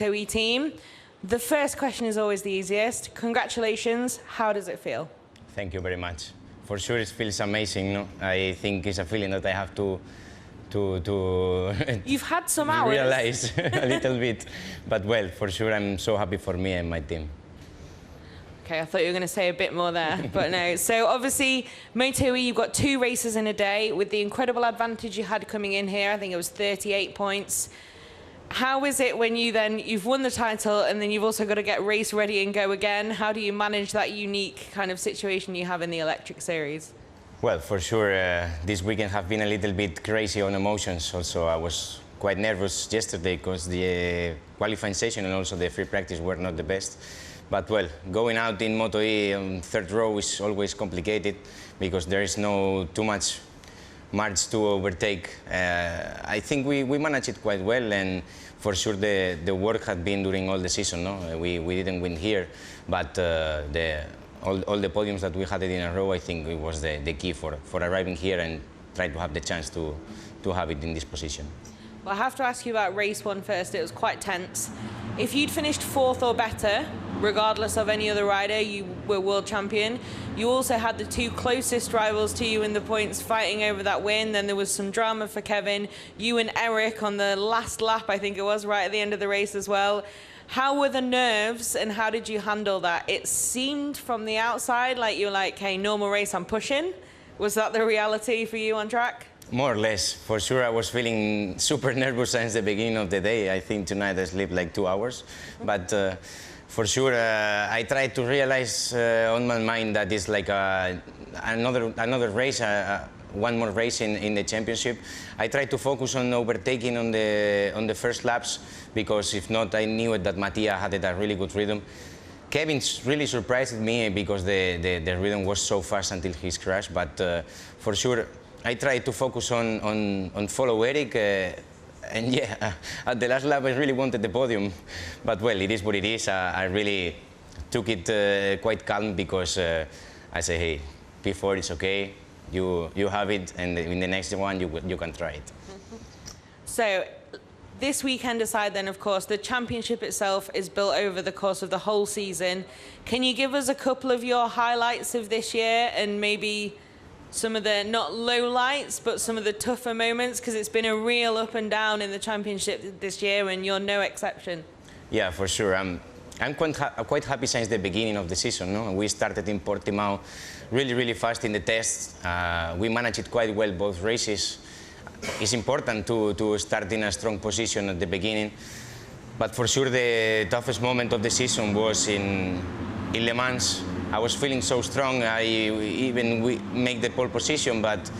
MotoE team. The first question is always the easiest. Congratulations. How does it feel? Thank you very much. For sure, it feels amazing. No? I think it's a feeling that I have to You've had some hours. Realize a little bit. But well, for sure, I'm so happy for me and my team. Okay, I thought you were going to say a bit more there, but no. So obviously, MotoE, you've got 2 races in a day. With the incredible advantage you had coming in here, I think it was 38 points. How is it when you've won the title and then you've also got to get race ready and go again? How do you manage that unique kind of situation you have in the electric series? Well, for sure, this weekend have been a little bit crazy on emotions. Also, I was quite nervous yesterday because the qualifying session and also the free practice were not the best. But well, going out in MotoE on third row is always complicated because there is no too much margin to overtake. I think we managed it quite well, and for sure the work had been during all the season. No, we didn't win here, but all the podiums that we had in a row, I think it was the key for arriving here and try to have the chance to have it in this position. Well, I have to ask you about race 1 first. It was quite tense. If you'd finished 4th or better, regardless of any other rider, you were world champion. You also had the 2 closest rivals to you in the points fighting over that win. Then there was some drama for Kevin. You and Eric on the last lap, I think it was, right at the end of the race as well. How were the nerves and how did you handle that? It seemed from the outside like you were like, hey, normal race, I'm pushing. Was that the reality for you on track? More or less. For sure, I was feeling super nervous since the beginning of the day. I think tonight I slept like 2 hours. But for sure, I tried to realize on my mind that it's like another race, one more race in the championship. I tried to focus on overtaking on the first laps because if not, I knew that Mattia had a really good rhythm. Kevin really surprised me because the rhythm was so fast until his crash. But for sure, I tried to focus on follow Eric, and yeah, at the last lap I really wanted the podium, but well, it is what it is. I really took it quite calm because I say, hey, P4 is okay, you have it, and in the next one you can try it. So this weekend aside then, of course, the championship itself is built over the course of the whole season. Can you give us a couple of your highlights of this year and maybe some of the, not low lights, but some of the tougher moments, because it's been a real up and down in the championship this year, and you're no exception. Yeah, for sure. I'm quite happy since the beginning of the season. No? We started in Portimao really fast in the tests. We managed it quite well both races. It's important to start in a strong position at the beginning, but for sure the toughest moment of the season was in Le Mans. I was feeling so strong. I even make the pole position, but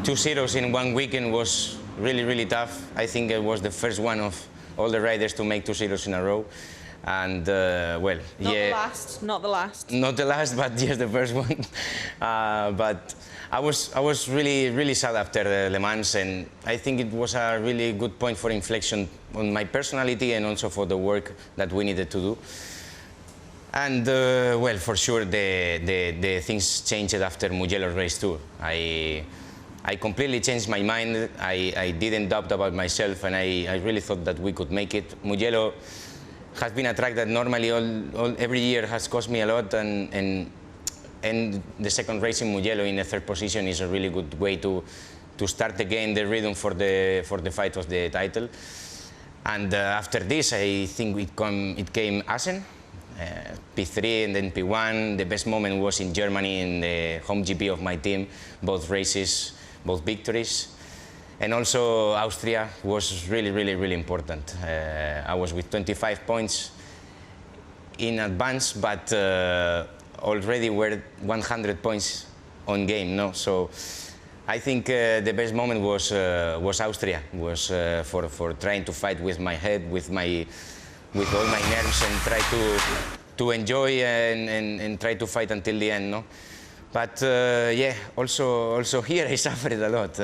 2 zeros in one weekend was really tough. I think it was the first one of all the riders to make 2 zeros in a row. And well, not yeah. Not the last. Not the last, but yes, the first one. But I was really sad after Le Mans, and I think it was a really good point for inflection on my personality and also for the work that we needed to do. And well, for sure, the things changed after Mugello race 2. I completely changed my mind. I didn't doubt about myself, and I really thought that we could make it. Mugello has been a track that normally every year has cost me a lot, and the second race in Mugello in the 3rd position is a really good way to start again the rhythm for the fight of the title. And after this, I think it came Assen. P3 and then P1. The best moment was in Germany in the home GP of my team, both races, both victories. And also Austria was really important. I was with 25 points in advance, but already were 100 points on game. No? So I think the best moment was Austria, was for trying to fight with my head, with all my nerves, and try to enjoy and try to fight until the end, no? But yeah, also here I suffered a lot.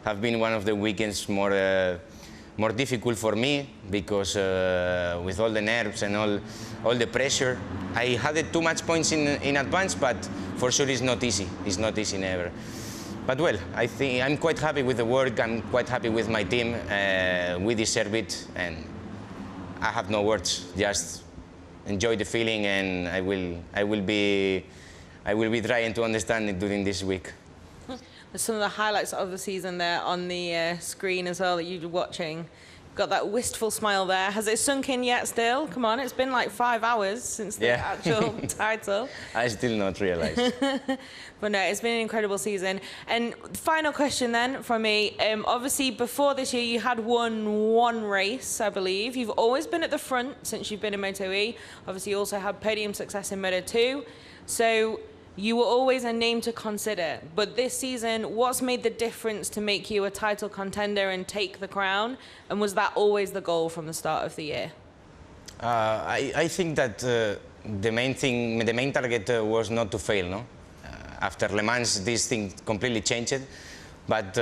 Have been one of the weekends more difficult for me because with all the nerves and all the pressure, I had too much points in advance, but for sure it's not easy. It's not easy never. But well, I think I'm quite happy with the work. I'm quite happy with my team. We deserve it, and I have no words. Just enjoy the feeling, and I will be trying to understand it during this week. There's some of the highlights of the season there on the screen as well that you're watching. Got that wistful smile there. Has it sunk in yet still? Come on, it's been like 5 hours since the actual title. I still not realize. But no, it's been an incredible season. And final question then from me. Obviously, before this year, you had won one race, I believe. You've always been at the front since you've been in MotoE. Obviously, you also had podium success in Moto2. So you were always a name to consider. But this season, what's made the difference to make you a title contender and take the crown? And was that always the goal from the start of the year? I think that the main target was not to fail, no? After Le Mans, this thing completely changed. But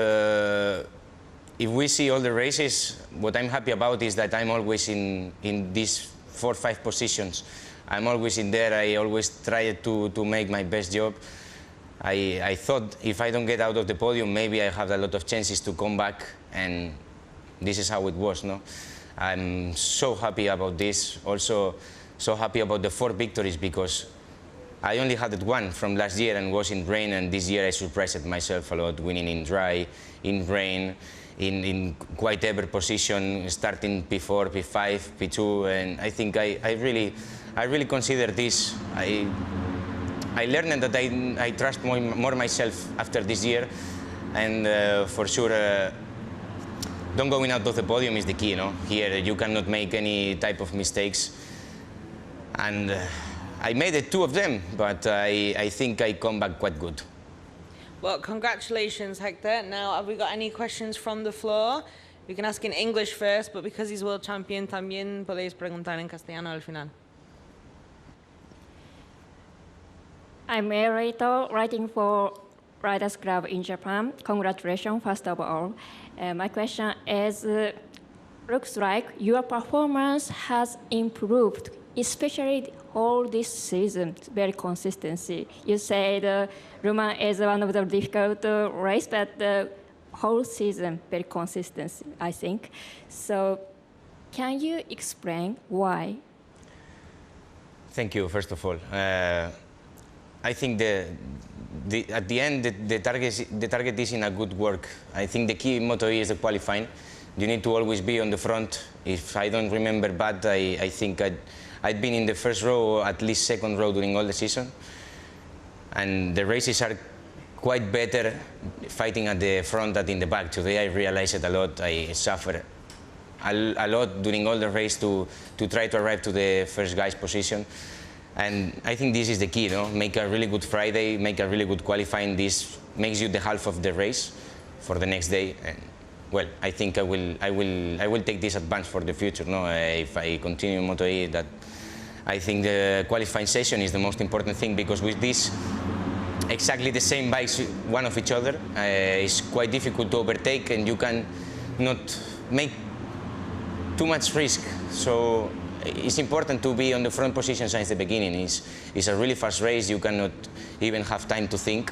if we see all the races, what I'm happy about is that I'm always in these 4 or 5 positions. I'm always in there. I always try to make my best job. I thought if I don't get out of the podium, maybe I have a lot of chances to come back, and this is how it was, no? I'm so happy about this. Also, so happy about the 4 victories, because I only had one from last year and was in rain, and this year I surprised myself a lot, winning in dry, in rain, in quite every position, starting P4, P5, P2, and I think I really consider this. I learned that I trust more myself after this year, and for sure, don't going out of the podium is the key, no? Here you cannot make any type of mistakes, and I made it 2 of them, but I think I come back quite good. Well, congratulations, Hector. Now, have we got any questions from the floor? We can ask in English first, but because he's world champion, también podéis preguntar en castellano al final. I'm Erito, writing for Riders Club in Japan. Congratulations, first of all. My question is, looks like your performance has improved, especially all this season, very consistency. You said Le Mans is one of the difficult race, but the whole season, very consistency, I think. So can you explain why? Thank you, first of all. I think at the end, the target is in a good work. I think the key in MotoE is the qualifying. You need to always be on the front. If I don't remember bad, I think I'd been in the first row, at least second row during all the season. And the races are quite better fighting at the front than in the back. Today I realized it a lot. I suffered a lot during all the race to try to arrive to the first guy's position. And I think this is the key, no? Make a really good Friday, make a really good qualifying. This makes you the half of the race for the next day. And, well, I think I will take this advantage for the future, no? If I continue in MotoE, that I think the qualifying session is the most important thing, because with this exactly the same bikes, one of each other, it's quite difficult to overtake, and you can not make too much risk. So it's important to be on the front position since the beginning. It's a really fast race. You cannot even have time to think,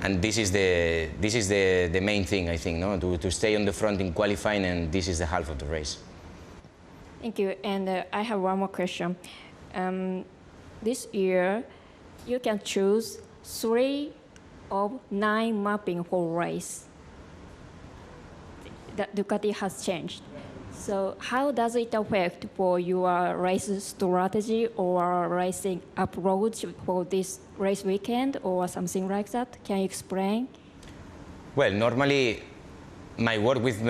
and this is the main thing, I think, no? To stay on the front in qualifying, and this is the half of the race. Thank you. And I have one more question. This year, you can choose 3 of 9 mapping for race. The Ducati has changed. So how does it affect for your race strategy or racing approach for this race weekend or something like that? Can you explain? Well, normally my work with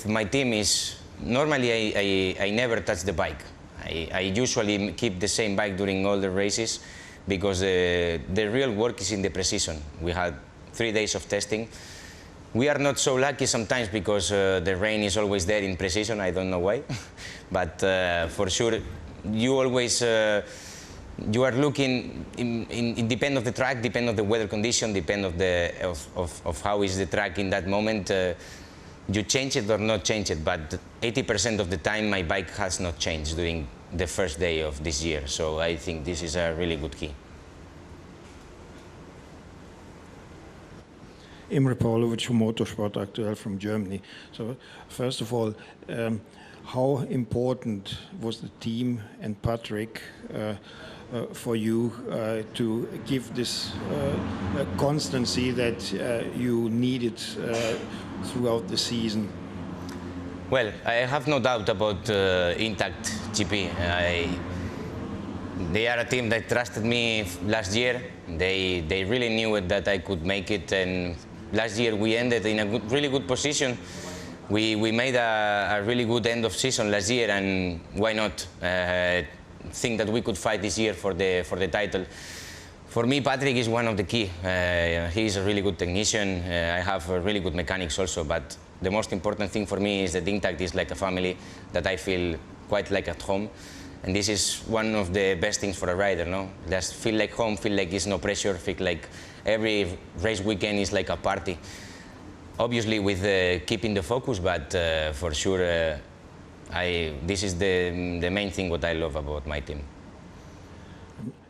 my team is, normally I never touch the bike. I usually keep the same bike during all the races, because the real work is in the precision. We had 3 days of testing. We are not so lucky sometimes, because the rain is always there in precision. I don't know why, but for sure, you always you are looking. It depends on the track, depend on the weather condition, depend of how is the track in that moment. You change it or not change it, but 80% of the time my bike has not changed during the first day of this year. So I think this is a really good key. Imre Pavlovic from Motorsport Aktuell from Germany. So first of all, how important was the team and Patrick for you to give this constancy that you needed throughout the season? Well, I have no doubt about Intact GP. They are a team that trusted me last year. They really knew that I could make it, and last year we ended in a really good position. We made a really good end of season last year, and why not think that we could fight this year for the title. For me, Patrick is one of the key. He's a really good technician. I have really good mechanics also, but the most important thing for me is that Intact is like a family, that I feel quite like at home. And this is one of the best things for a rider, no? Just feel like home, feel like it's no pressure, feel like every race weekend is like a party. Obviously with keeping the focus, but for sure this is the main thing what I love about my team.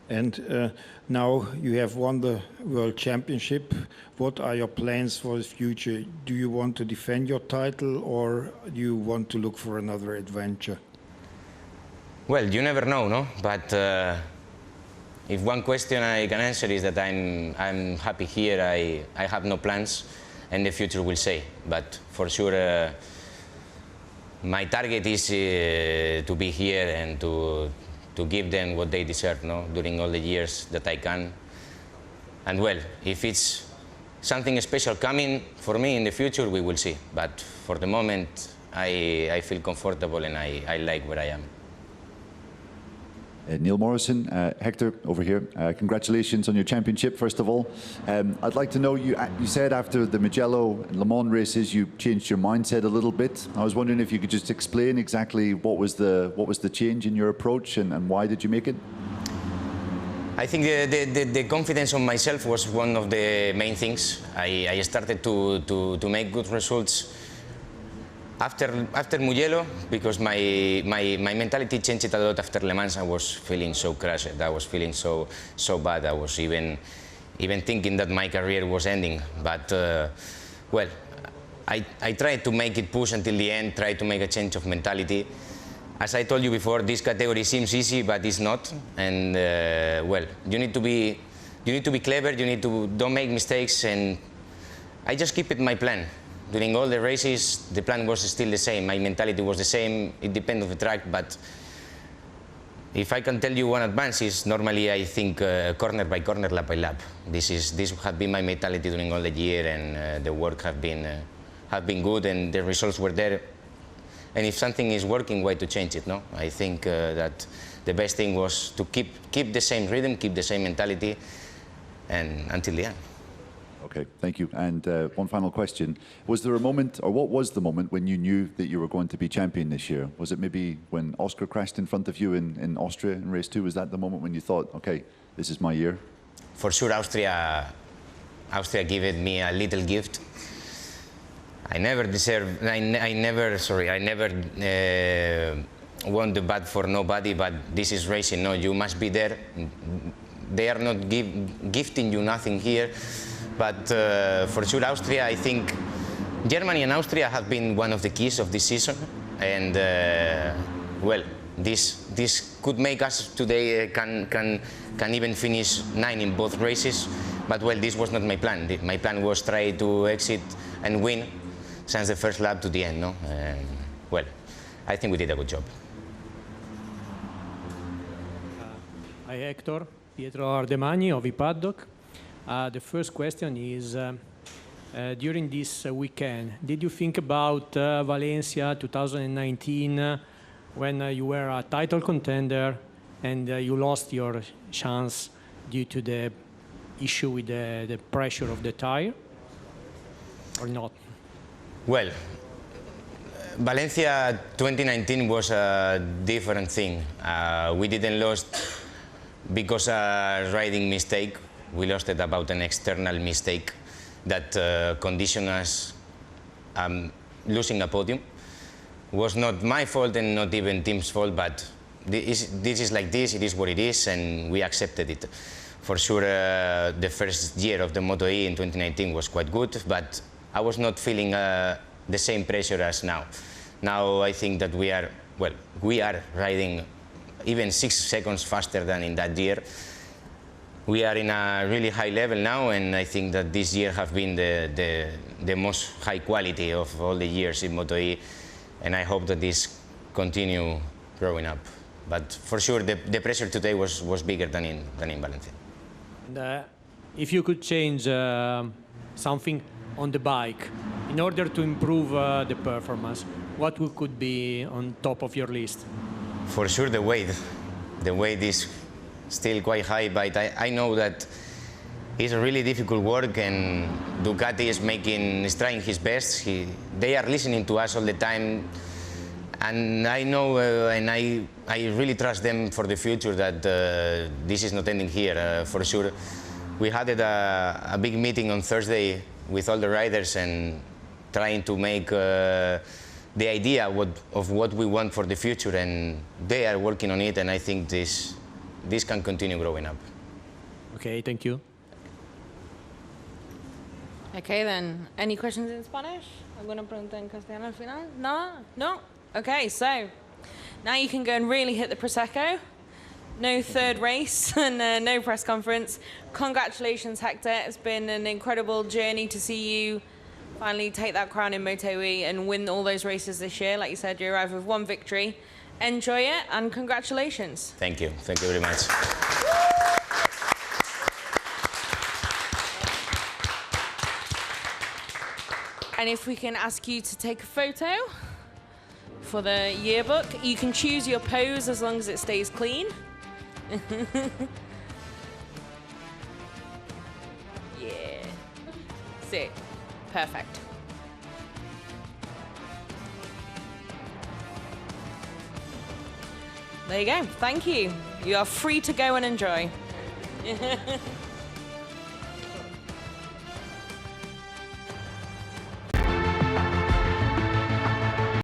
And now you have won the World Championship. What are your plans for the future? Do you want to defend your title, or do you want to look for another adventure? Well, you never know, no? But if one question I can answer is that I'm happy here. I have no plans, and the future will say. But for sure, my target is to be here and to give them what they deserve, no? During all the years that I can. And well, if it's something special coming for me in the future, we will see. But for the moment, I feel comfortable and I like where I am. Neil Morrison, Hector over here. Congratulations on your championship, first of all. I'd like to know, you said after the Mugello and Le Mans races you changed your mindset a little bit. I was wondering if you could just explain exactly what was the change in your approach and why did you make it? I think the confidence on myself was one of the main things. I started to make good results after Mugello, because my mentality changed a lot after Le Mans. I was feeling so crushed, I was feeling so bad. I was even thinking that my career was ending. But well, I tried to make it push until the end, tried to make a change of mentality. As I told you before, this category seems easy, but it's not. And well, you need to be clever. You need to don't make mistakes. And I just keep it my plan. During all the races, the plan was still the same. My mentality was the same. It depends on the track, but if I can tell you one advance is normally I think corner by corner, lap by lap. This has been my mentality during all the year, and the work have been good, and the results were there. And if something is working, why to change it? No, I think that the best thing was to keep the same rhythm, keep the same mentality, and until the end. Okay, thank you. And one final question. Was there a moment, or what was the moment when you knew that you were going to be champion this year? Was it maybe when Oscar crashed in front of you in Austria in race 2? Was that the moment when you thought, okay, this is my year? For sure, Austria gave me a little gift. I never want the bad for nobody, but this is racing. No, you must be there. They are not gifting you nothing here. But for sure, Austria, I think Germany and Austria have been one of the keys of this season. And well, this could make us today can even finish 9 in both races. But well, this was not my plan. My plan was try to exit and win since the first lap to the end. No, well, I think we did a good job. Hi Hector, Pietro Ardemagni of Paddock. The first question is, during this weekend, did you think about Valencia 2019 when you were a title contender and you lost your chance due to the issue with the pressure of the tire, or not? Well, Valencia 2019 was a different thing. We didn't lose because a riding mistake. We lost it about an external mistake that conditioned us losing a podium. It was not my fault and not even team's fault, but this is like this, it is what it is, and we accepted it. For sure, the first year of the MotoE in 2019 was quite good, but I was not feeling the same pressure as now. Now I think that we are riding even 6 seconds faster than in that year. We are in a really high level now, and I think that this year have been the most high quality of all the years in MotoE, and I hope that this continue growing up. But for sure, the pressure today was bigger than in Valencia. And, if you could change something on the bike in order to improve the performance, what could be on top of your list? For sure, the weight. The weight is still quite high, but I know that it's a really difficult work, and Ducati is trying his best. They are listening to us all the time, and I know and I really trust them for the future that this is not ending here. For sure, we had a big meeting on Thursday with all the riders and trying to make the idea of what we want for the future, and they are working on it, and I think this can continue growing up. Okay, thank you. Okay, then. Any questions in Spanish? ¿Alguna pregunta en castellano al final? No? No? Okay, so now you can go and really hit the Prosecco. No third race and no press conference. Congratulations, Hector. It's been an incredible journey to see you finally take that crown in MotoE and win all those races this year. Like you said, you arrived with 1 victory. Enjoy it, and congratulations. Thank you. Thank you very much. And if we can ask you to take a photo for the yearbook, you can choose your pose as long as it stays clean. Yeah. Sick. Perfect. There you go. Thank you. You are free to go and enjoy.